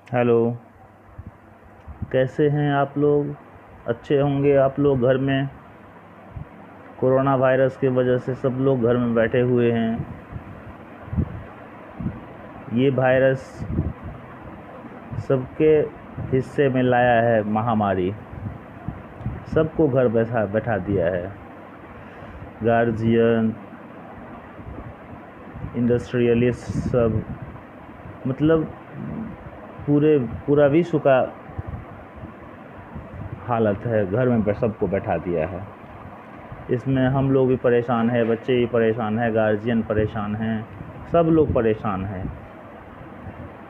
Hello. कैसे हैं आप लोग? अच्छे होंगे आप लोग। घर में कोरोना वायरस की वजह से सब लोग घर में बैठे हुए हैं। ये वायरस सबके हिस्से में लाया है महामारी, सबको घर बैठा दिया है। गार्जियन, इंडस्ट्रियलिस्ट, सब मतलब पूरा विश्व का हालत है, घर में सबको बैठा दिया है। इसमें हम लोग भी परेशान हैं, बच्चे भी परेशान हैं, गार्जियन परेशान हैं, सब लोग परेशान हैं।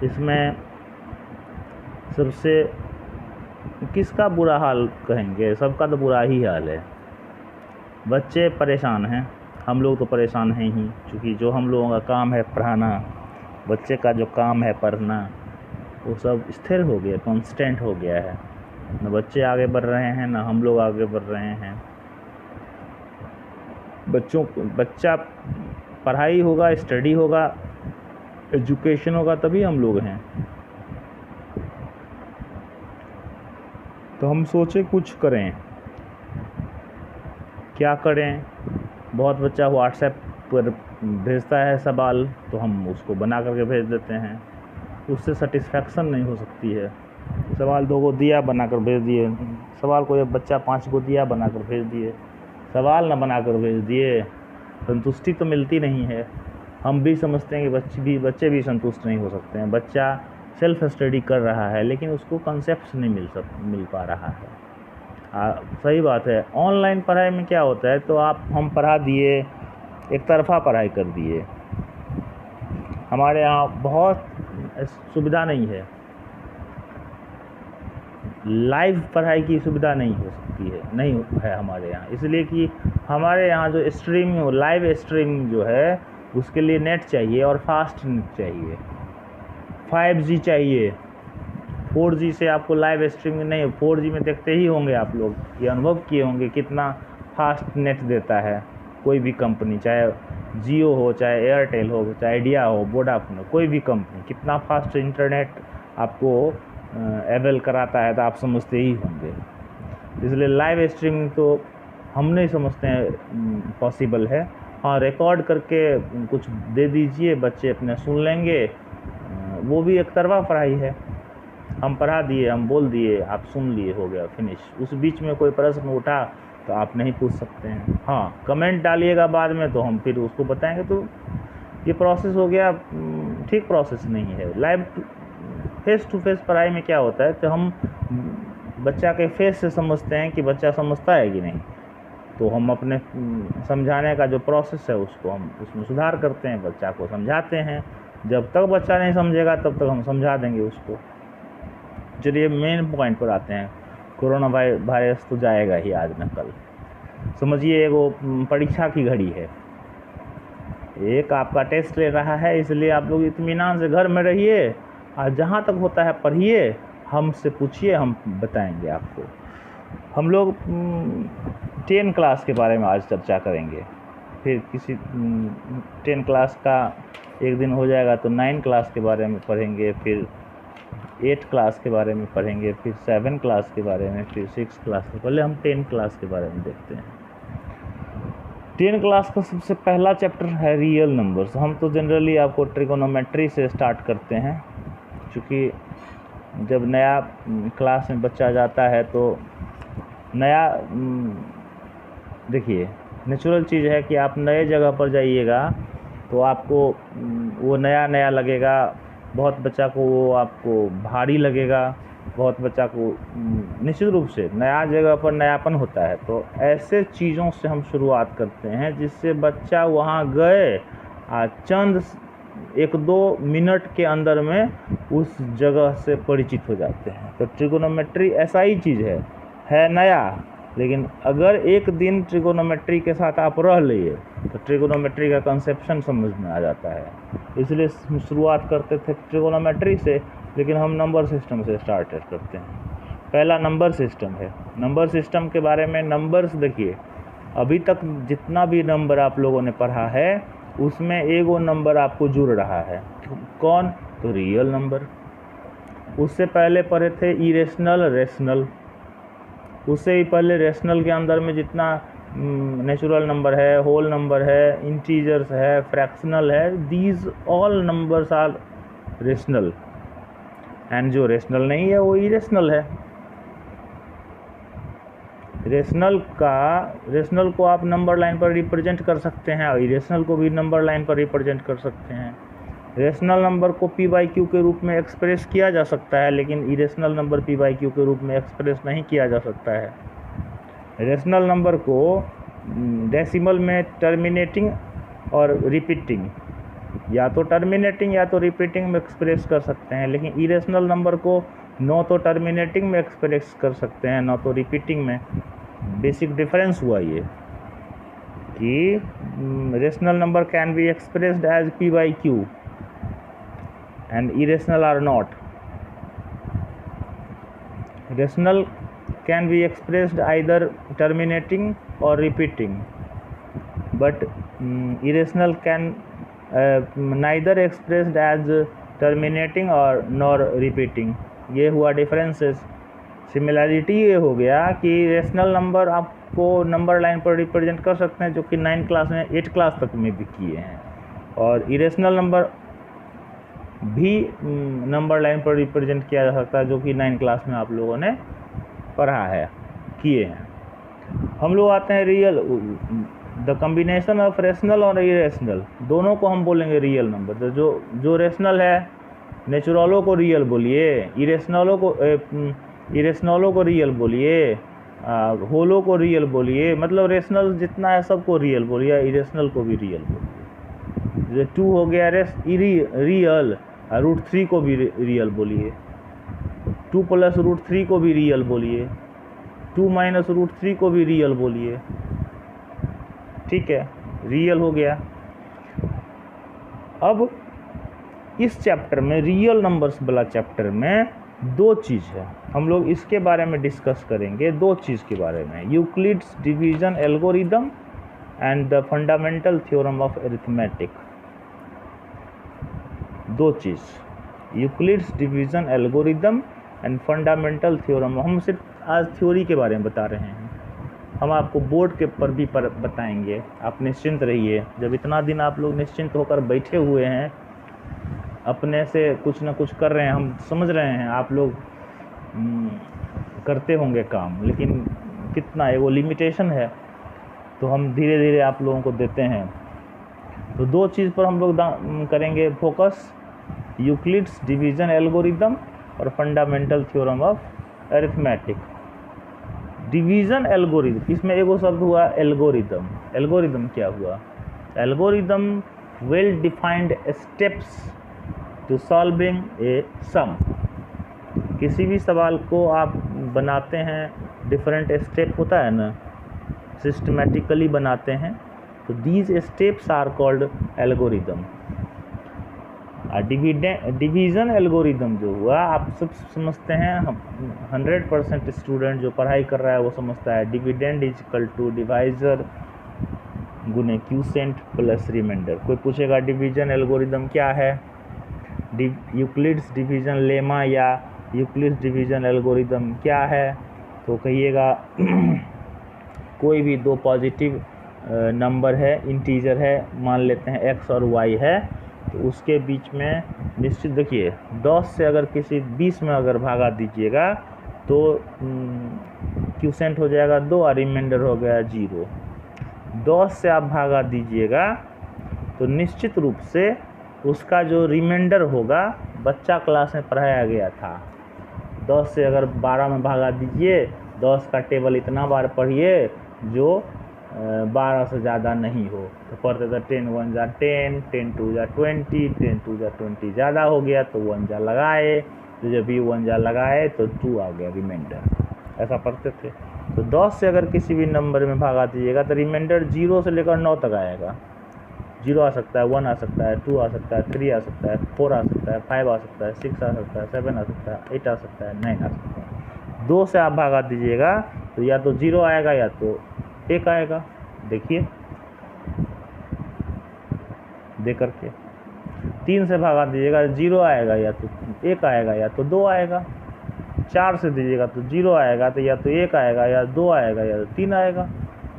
इसमें सबसे किसका बुरा हाल कहेंगे? सबका तो बुरा ही हाल है। बच्चे परेशान हैं, हम लोग तो परेशान हैं ही, क्योंकि जो हम लोगों का काम है पढ़ाना, बच्चे का जो काम है पढ़ना, वो सब स्थिर हो गया, कांस्टेंट हो गया है। न बच्चे आगे बढ़ रहे हैं, ना हम लोग आगे बढ़ रहे हैं। बच्चा पढ़ाई होगा, स्टडी होगा, एजुकेशन होगा, तभी हम लोग हैं। तो हम सोचे कुछ करें, क्या करें। बहुत बच्चा व्हाट्सएप पर भेजता है सवाल, तो हम उसको बना करके भेज देते हैं। उससे सेटिस्फैक्शन नहीं हो सकती है। सवाल 2 को दिया, बनाकर भेज दिए। सवाल को एक बच्चा 5 को दिया, बनाकर भेज दिए। सवाल न बनाकर भेज दिए, संतुष्टि तो मिलती नहीं है। हम भी समझते हैं कि बच्चे भी संतुष्ट नहीं हो सकते हैं। बच्चा सेल्फ स्टडी कर रहा है, लेकिन उसको कंसेप्ट नहीं मिल पा रहा है। सही बात है। ऑनलाइन पढ़ाई में क्या होता है, तो हम पढ़ा दिए, एक तरफा पढ़ाई कर दिए। हमारे यहाँ बहुत सुविधा नहीं है, लाइव पढ़ाई की सुविधा नहीं हो सकती है, नहीं है हमारे यहाँ। इसलिए कि हमारे यहाँ जो स्ट्रीमिंग, लाइव स्ट्रीमिंग जो है, उसके लिए नेट चाहिए और फास्ट नेट चाहिए। 5G चाहिए। 4G से आपको लाइव स्ट्रीमिंग नहीं। 4G में देखते ही होंगे आप लोग, ये अनुभव किए होंगे कितना फास्ट नेट देता है कोई भी कंपनी, चाहे जियो हो, चाहे एयरटेल हो, चाहे आइडिया हो, वोडाफोन हो, कोई भी कंपनी कितना फास्ट इंटरनेट आपको अवेल कराता है, तो आप समझते ही होंगे। इसलिए लाइव स्ट्रीमिंग तो हम नहीं समझते हैं पॉसिबल है। हाँ, रिकॉर्ड करके कुछ दे दीजिए, बच्चे अपने सुन लेंगे, वो भी एक तरफा पढ़ाई है। हम पढ़ा दिए, हम बोल दिए, आप सुन लिए, हो गया, फिनिश। उस बीच में कोई प्रश्न उठा तो आप नहीं पूछ सकते हैं। हाँ, कमेंट डालिएगा बाद में, तो हम फिर उसको बताएंगे। तो ये प्रोसेस हो गया, ठीक प्रोसेस नहीं है। लाइव फेस टू फेस पढ़ाई में क्या होता है, तो हम बच्चा के फेस से समझते हैं कि बच्चा समझता है कि नहीं। तो हम अपने समझाने का जो प्रोसेस है, उसको हम उसमें सुधार करते हैं, बच्चा को समझाते हैं। जब तक बच्चा नहीं समझेगा, तब तक हम समझा देंगे उसको। चलिए मेन पॉइंट पर आते हैं। कोरोना वायरस तो जाएगा ही आज न कल। समझिए, वो परीक्षा की घड़ी है, एक आपका टेस्ट ले रहा है, इसलिए आप लोग इत्मीनान से घर में रहिए और जहाँ तक होता है पढ़िए, हमसे पूछिए, हम बताएंगे आपको। हम लोग 10 क्लास के बारे में आज चर्चा करेंगे। फिर किसी 10 क्लास का एक दिन हो जाएगा तो 9 क्लास के बारे में पढ़ेंगे, फिर 8 क्लास के बारे में पढ़ेंगे, फिर 7 क्लास के बारे में, फिर 6 क्लास के। पहले हम 10 क्लास के बारे में देखते हैं। 10 क्लास का सबसे पहला चैप्टर है रियल नंबर्स। हम तो जनरली आपको ट्रिगोनोमेट्री से स्टार्ट करते हैं, क्योंकि जब नया क्लास में बच्चा जाता है तो नया, देखिए, नेचुरल चीज़ है कि आप नए जगह पर जाइएगा तो आपको वो नया नया लगेगा। बहुत बच्चा को वो आपको भारी लगेगा, बहुत बच्चा को निश्चित रूप से नया जगह पर नयापन होता है। तो ऐसे चीज़ों से हम शुरुआत करते हैं जिससे बच्चा वहाँ गए चंद 1-2 मिनट के अंदर में उस जगह से परिचित हो जाते हैं। तो ट्रिगोनोमेट्री ऐसा ही चीज़ है नया, लेकिन अगर एक दिन ट्रिगोनोमेट्री के साथ आप रह लिए तो ट्रिगोनोमेट्री का कंसेप्शन समझ में आ जाता है। इसलिए हम शुरुआत करते थे ट्रिगोनोमेट्री से, लेकिन हम नंबर सिस्टम से स्टार्ट करते हैं। पहला नंबर सिस्टम है। नंबर सिस्टम के बारे में, नंबर्स देखिए, अभी तक जितना भी नंबर आप लोगों ने पढ़ा है उसमें एगो नंबर आपको जुड़ रहा है। कौन? तो रियल नंबर। उससे पहले पढ़े थे इरेशनल, रेशनल। उससे ही पहले रेशनल के अंदर में जितना नेचुरल नंबर है, होल नंबर है, इंटीजर्स है, फ्रैक्शनल है, these all numbers are rational. And जो रेशनल नहीं है वो इरेशनल है। रेशनल को आप नंबर लाइन पर रिप्रेजेंट कर सकते हैं और इरेशनल को भी नंबर लाइन पर रिप्रेजेंट कर सकते हैं। रेशनल नंबर को p/q के रूप में एक्सप्रेस किया जा सकता है, लेकिन इरेशनल नंबर p/q के रूप में एक्सप्रेस नहीं किया जा सकता है। रेशनल नंबर को डेसिमल में टर्मिनेटिंग और रिपीटिंग, या तो टर्मिनेटिंग या तो रिपीटिंग में एक्सप्रेस कर सकते हैं, लेकिन इरेशनल नंबर को न तो टर्मिनेटिंग में एक्सप्रेस कर सकते हैं न तो रिपीटिंग में। बेसिक डिफरेंस हुआ ये कि rational number can be expressed as p/q and irrational are not. Rational can be expressed either terminating or repeating, but irrational can neither expressed as terminating or nor repeating. ये हुआ differences. Similarity ये हो गया कि rational number आपको number line पर represent कर सकते हैं, जो कि 9 क्लास में 8 क्लास तक में भी किए हैं, और इरेशनल नंबर भी नंबर लाइन पर रिप्रेजेंट किया जा सकता है, जो कि 9 क्लास में आप लोगों ने पढ़ा है, किए हैं। हम लोग आते हैं real, the combination of rational और इरेशनल, दोनों को हम बोलेंगे रियल नंबर। तो जो रेशनल है, नेचुरलों को रियल बोलिए, इरेशनलों को रियल बोलिए, होलों को रियल बोलिए, मतलब रेशनल जितना है सबको रियल बोलिए, इरेशनल को भी रियल बोलिए। 2 हो गया रियल, √3 को भी रियल बोलिए, 2 + √3 को भी रियल बोलिए, 2 - √3 को भी रियल बोलिए। ठीक है, रियल हो गया। अब इस चैप्टर में, रियल नंबर्स वाला चैप्टर में 2 चीज़ है, हम लोग इसके बारे में डिस्कस करेंगे। 2 चीज़ के बारे में, Euclid's division algorithm and the fundamental theorem of arithmetic. 2 cheese, Euclid's division algorithm and fundamental theorem. हम सिर्फ आज थ्योरी के बारे में बता रहे हैं, हम आपको बोर्ड के पर भी बताएंगे। आप निश्चिंत रहिए, जब इतना दिन आप लोग निश्चिंत होकर बैठे हुए हैं, अपने से कुछ ना कुछ कर रहे हैं, हम समझ रहे हैं आप लोग करते होंगे काम, लेकिन कितना है वो लिमिटेशन है, तो हम धीरे धीरे आप लोगों को देते हैं। तो 2 चीज़ पर हम लोग करेंगे फोकस, यूक्लिड्स डिवीजन एल्गोरिदम और fundamental theorem of arithmetic. Division algorithm, इसमें एगो शब्द हुआ एल्गोरिदम। एल्गोरिदम क्या हुआ? Algorithm well defined steps to solving a sum. किसी भी सवाल को आप बनाते हैं, डिफरेंट स्टेप होता है ना, सिस्टमेटिकली बनाते हैं, तो these steps are called algorithm. Division algorithm जो हुआ, आप सब समझते हैं, 100% स्टूडेंट जो पढ़ाई कर रहा है वो समझता है, dividend is equal to divisor गुने क्यूसेंट प्लस रिमाइंडर। कोई पूछेगा डिवीज़न एल्गोरिदम क्या है, यूक्लिड्स डिवीज़न लेमा या यूक्लिड्स डिवीज़न एल्गोरिदम क्या है, तो कहिएगा कोई भी 2 पॉजिटिव नंबर है, इंटीजर है, मान लेते हैं x और y है, तो उसके बीच में निश्चित, देखिए 10 से अगर किसी 20 में अगर भागा दीजिएगा तो क्यूसेंट हो जाएगा 2 और रिमाइंडर हो गया 0। 10 से आप भागा दीजिएगा तो निश्चित रूप से उसका जो रिमाइंडर होगा, बच्चा क्लास में पढ़ाया गया था, 10 से अगर 12 में भागा दीजिए, 10 का टेबल इतना बार पढ़िए जो 12 से ज़्यादा नहीं हो, तो पढ़ते थे 10 × 1 = 10, 10 × 2 = 20, 10 × 2 = 20, ज़्यादा हो गया तो 1 जा लगाए, तो जब भी 1 जा लगाए तो 2 आ गया रिमाइंडर, ऐसा पढ़ते थे। तो 10 से अगर किसी भी नंबर में भागा दीजिएगा तो रिमाइंडर 0 से लेकर 9 तक आएगा। 0 आ सकता है, 1 आ सकता है, 2 आ सकता है, 3 आ सकता है, 4 आ सकता है, 5 आ सकता है, 6 आ सकता है, 7 आ सकता है, 8 आ सकता है, 9 आ सकता है। 2 से आप भागा दीजिएगा तो या तो 0 आएगा या तो 1 आएगा। देखिए दे करके 3 से भागा दीजिएगा 0 आएगा, या तो 1 आएगा या तो 2 आएगा। 4 से दीजिएगा तो 0 आएगा, तो या तो 1 आएगा या 2 आएगा या तो 3 आएगा।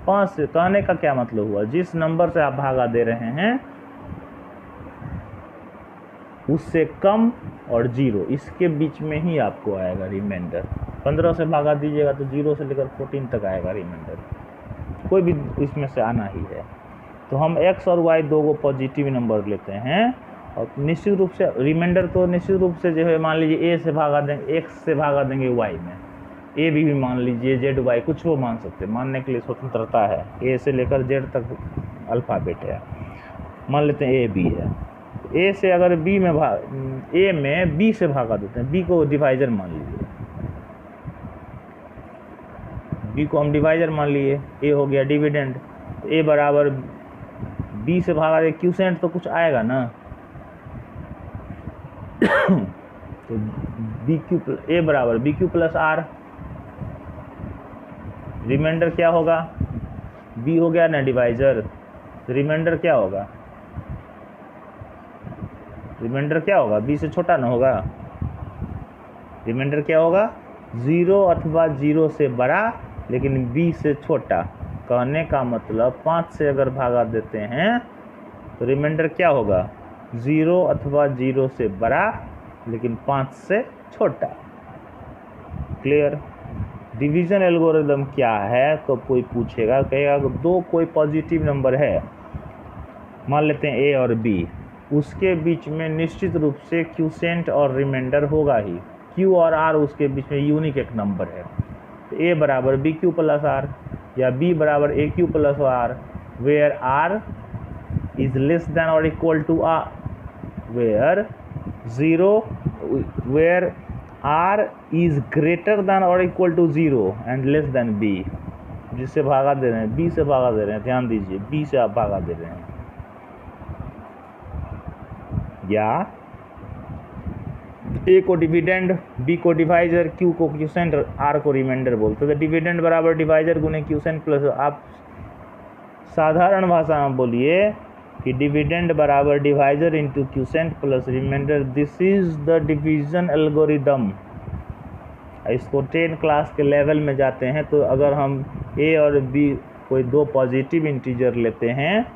5 से कहने का क्या मतलब हुआ, जिस नंबर से आप भागा दे रहे हैं उससे कम और 0 इसके बीच में ही आपको आएगा रिमाइंडर। 15 से भागा दीजिएगा तो 0 से लेकर 14 तक आएगा रिमाइंडर, कोई भी इसमें से आना ही है। तो हम x और y दो को पॉजिटिव नंबर लेते हैं, और निश्चित रूप से रिमाइंडर तो निश्चित रूप से जो है मान लीजिए a से भागा देंगे, x से भागा देंगे y में, a भी मान लीजिए z y कुछ वो मान सकते हैं, मानने के लिए स्वतंत्रता है। a से लेकर z तक अल्फ़ाबेट है, मान लेते हैं a b है। a से अगर b में a में b से भागा देते हैं, b को डिवाइजर मान लीजिए, b को हम डिवाइजर मान लिए, a हो गया डिविडेंड। तो a बराबर b से भागा दे, क्यूसेंट तो कुछ आएगा ना, तो a बराबर B Q plus r, remainder क्या होगा, b हो गया ना डिवाइजर, तो रिमाइंडर क्या होगा, रिमाइंडर क्या होगा, b से छोटा ना होगा, रिमाइंडर क्या होगा 0 अथवा 0 से बड़ा लेकिन b से छोटा। कहने का मतलब 5 से अगर भागा देते हैं तो रिमाइंडर क्या होगा 0 अथवा 0 से बड़ा लेकिन 5 से छोटा। क्लियर। डिवीज़न एल्गोरिदम क्या है, तो कोई पूछेगा, कहेगा दो कोई पॉजिटिव नंबर है, मान लेते हैं a और b, उसके बीच में निश्चित रूप से क्यूसेंट और रिमाइंडर होगा ही, q और r उसके बीच में यूनिक एक नंबर है। तो a बराबर बी क्यू प्लस आर या b बराबर A Q plus R, where r is less than और equal to r, where r is greater than और equal to 0 and less than b। जिससे भागा दे रहे हैं, b से भागा दे रहे हैं, ध्यान दीजिए b से आप भागा दे रहे हैं, या a को डिविडेंड, b को डिवाइजर, q को क्यूसेंट, r को रिमाइंडर बोलते हैं। तो डिविडेंड बराबर डिवाइजर गुने क्यूसेंट प्लस, आप साधारण भाषा में बोलिए कि डिविडेंड बराबर divisor into quotient plus remainder, this is the division algorithm. इसको 10 क्लास के लेवल में जाते हैं तो अगर हम a और b कोई दो पॉजिटिव इंटीजर लेते हैं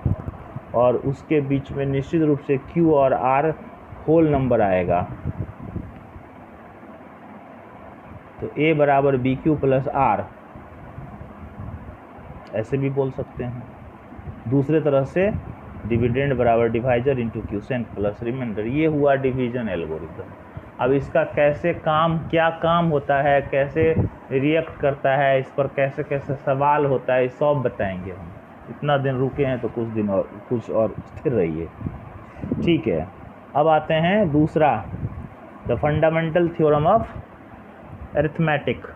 और उसके बीच में निश्चित रूप से q और r होल नंबर आएगा, तो a बराबर बी क्यू प्लस आर ऐसे भी बोल सकते हैं। दूसरे तरह से डिविडेंड बराबर divisor into quotient plus remainder, ये हुआ डिवीजन एल्गोरिथम। अब इसका कैसे काम, क्या काम होता है, कैसे रिएक्ट करता है, इस पर कैसे कैसे सवाल होता है, सब बताएंगे हम। इतना दिन रुके हैं तो कुछ और स्थिर रहिए, ठीक है। अब आते हैं दूसरा, the fundamental theorem of arithmetic.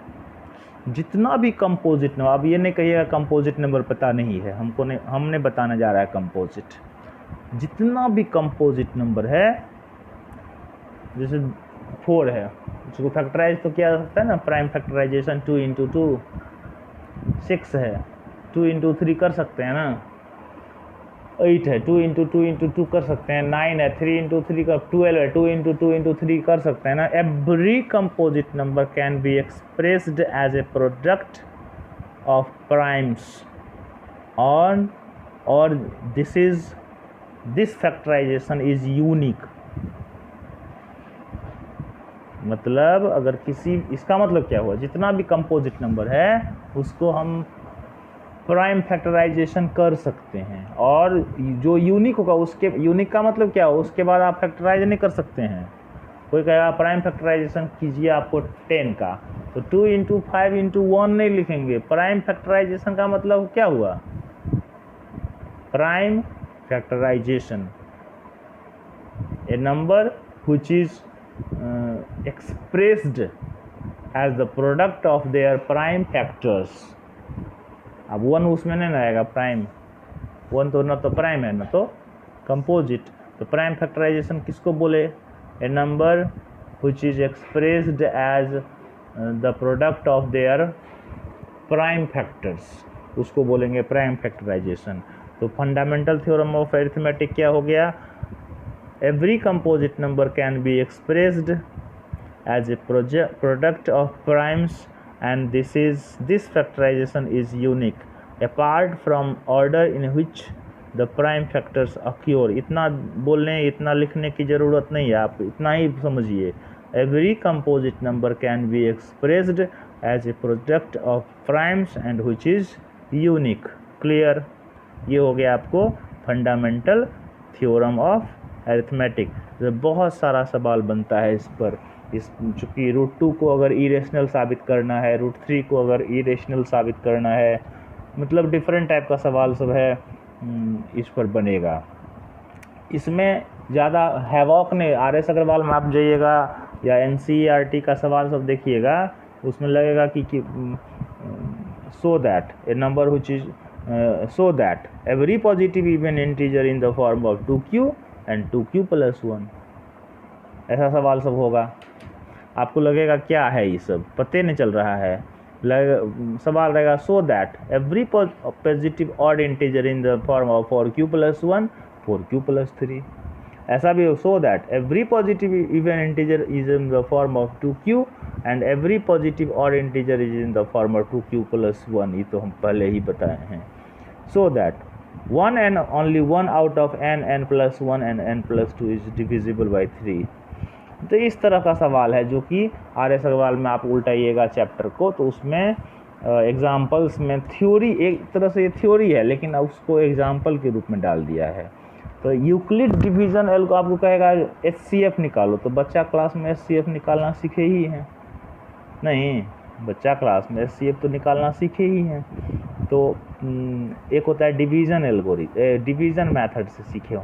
जितना भी कंपोजिट नंबर, अब ये नहीं कहिएगा कंपोजिट नंबर पता नहीं है हमको, नहीं, हमने बताने जा रहा है कंपोजिट। जितना भी कंपोजिट नंबर है, जैसे 4 है, उसको फैक्टराइज तो किया जा सकता है ना, प्राइम फैक्टराइजेशन 2 इंटू 2, 6 है 2 इंटू 3 कर सकते हैं ना, 8 है 2 इंटू 2 इंटू 2 कर सकते हैं, 9 है 3 इंटू 3 का, 12 है 2 इंटू 2 इंटू 3 कर सकते हैं ना। Every composite number can be expressed as a product of primes on, और दिस फैक्टराइजेशन इज यूनिक। मतलब अगर किसी, इसका मतलब क्या हुआ, जितना भी कंपोजिट नंबर है उसको हम प्राइम फैक्टराइजेशन कर सकते हैं, और जो यूनिक होगा उसके, यूनिक का मतलब क्या हो, उसके बाद आप फैक्टराइज नहीं कर सकते हैं। कोई कहेगा प्राइम फैक्टराइजेशन कीजिए आपको 10 का, तो 2 इंटू 5 इंटू 1 नहीं लिखेंगे। प्राइम फैक्टराइजेशन का मतलब क्या हुआ, prime factorisation a number which is expressed as the product of their prime factors। अब 1 उसमें नहीं ना आएगा, प्राइम 1 तो ना तो प्राइम है ना तो कंपोजिट, तो प्राइम फैक्टराइजेशन किसको बोले, ए number which is expressed as the product of their prime factors, उसको बोलेंगे प्राइम फैक्टराइजेशन। तो फंडामेंटल थ्योरम ऑफ अरिथमेटिक क्या हो गया, every composite number can be expressed as a product of primes and this factorisation is unique apart from order in which the prime factors occur. इतना बोलने इतना लिखने की ज़रूरत नहीं है, आप इतना ही समझिए। Every composite number can be expressed as a product of primes and which is unique. Clear? ये हो गया आपको फंडामेंटल थ्योरम ऑफ अरिथमेटिक। बहुत सारा सवाल बनता है इस पर। इस चूँकि √2 को अगर इरेशनल साबित करना है, √3 को अगर इरेशनल साबित करना है, मतलब डिफरेंट टाइप का सवाल सब है इस पर बनेगा। इसमें ज़्यादा हैवॉक ने RS अग्रवाल में आप जाइएगा या NCERT का सवाल सब देखिएगा, उसमें लगेगा कि so that A number which is so that every positive even integer in the form of 2q and 2q + 1, ऐसा सवाल सब होगा। आपको लगेगा क्या है ये सब, पते नहीं चल रहा है। सवाल रहेगा so that every positive odd integer in the form of 4q + 1 4q + 3। ऐसा भी हो so that every positive even integer is in the form of 2q and every positive odd integer is in the form of 2q + 1। ये तो हम पहले ही बताए हैं। So that 1 and only 1 out of n + 1 and n + 2 is divisible by 3। तो इस तरह का सवाल है जो कि RS अग्रवाल में आप उल्टाइएगा चैप्टर को, तो उसमें एग्जाम्पल्स में थ्योरी, एक तरह से ये थ्योरी है लेकिन उसको एग्जाम्पल के रूप में डाल दिया है। तो यूक्लिड डिवीज़न एल को आपको कहेगा HCF निकालो, तो बच्चा क्लास में HCF निकालना सीखे ही हैं? नहीं, बच्चा क्लास में HCF तो निकालना सीखे ही हैं। तो एक होता है डिवीज़न एल्गोरिथम, डिवीज़न मेथड से सीखे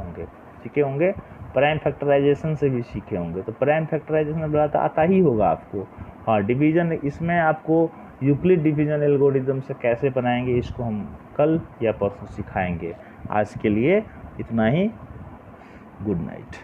होंगे, प्राइम फैक्टराइजेशन से भी सीखे होंगे। तो प्राइम फैक्टराइजेशन आता ही होगा आपको। हाँ, डिवीज़न, इसमें आपको यूक्लिड डिवीज़न एल्गोरिथम से कैसे बनाएंगे इसको हम कल या परसों सिखाएंगे। आज के लिए इतना ही। Good night.